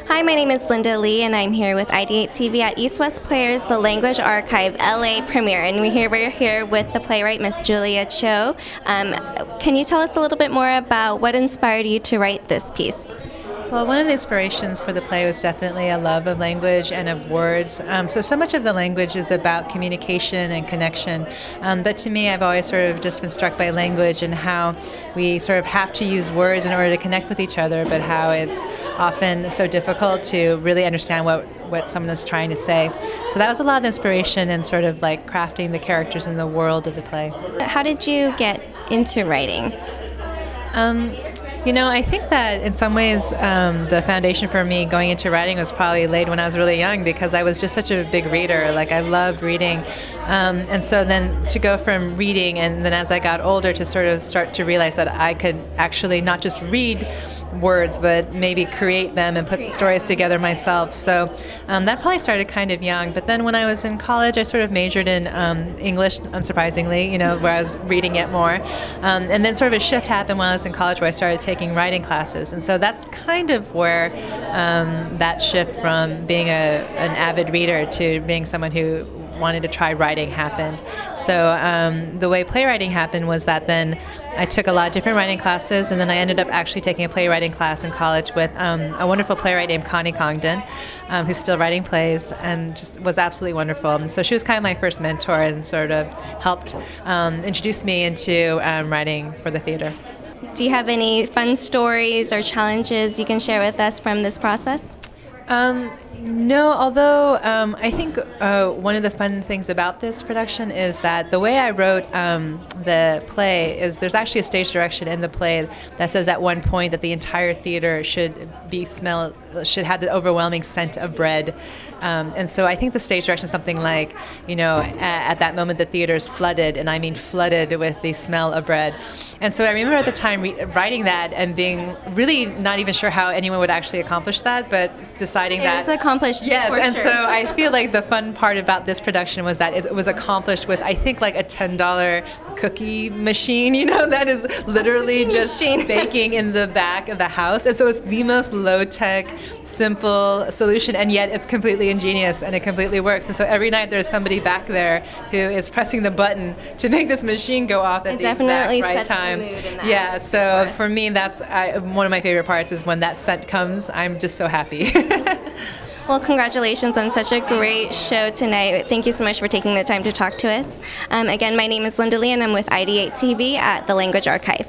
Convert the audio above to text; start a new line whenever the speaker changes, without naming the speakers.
Hi, my name is Linda Lee, and I'm here with Ideatetv at East West Players, the Language Archive LA premiere. And we're here with the playwright, Miss Julia Cho. Can you tell us a little bit more about what inspired you to write this piece?
Well, one of the inspirations for the play was definitely a love of language and of words. So much of the language is about communication and connection. But to me, I've always sort of just been struck by language and how we sort of have to use words in order to connect with each other, but how it's often so difficult to really understand what someone is trying to say. So that was a lot of inspiration in sort of like crafting the characters in the world of the play.
How did you get into writing?
You know, I think that in some ways the foundation for me going into writing was probably laid when I was really young, because I was just such a big reader. Like, I loved reading. And so then to go from reading, and then as I got older to sort of start to realize that I could actually not just read words, but maybe create them and put stories together myself. So that probably started kind of young. But then when I was in college, I sort of majored in English, unsurprisingly, you know, where I was reading it more. And then sort of a shift happened when I was in college, where I started taking writing classes. And so that's kind of where that shift from being an avid reader to being someone who wanted to try writing happened. So the way playwriting happened was that then I took a lot of different writing classes, and then I ended up actually taking a playwriting class in college with a wonderful playwright named Connie Congdon, who's still writing plays, and just was absolutely wonderful. And so she was kind of my first mentor and sort of helped introduce me into writing for the theater.
Do you have any fun stories or challenges you can share with us from this process?
No, although I think one of the fun things about this production is that the way I wrote the play is there's actually a stage direction in the play that says at one point that the entire theater should have the overwhelming scent of bread. And so I think the stage direction is something like, you know, at that moment the theater is flooded, and I mean flooded with the smell of bread. And so I remember at the time writing that and being really not even sure how anyone would actually accomplish that, but deciding that
it was accomplished.
Yes, and
sure.
so I feel like the fun part about this production was that it was accomplished with, I think, like a $10 cookie machine, you know, that is literally just baking in the back of the house. And so it's the most low-tech, simple solution, and yet it's completely ingenious and it completely works. And so every night there's somebody back there who is pressing the button to make this machine go off at the exact right time. Yeah, so for me, that's one of my favorite parts is when that scent comes. I'm just so happy.
Well, congratulations on such a great show tonight. Thank you so much for taking the time to talk to us. Again, my name is Linda Lee, and I'm with Ideatetv at the Language Archive.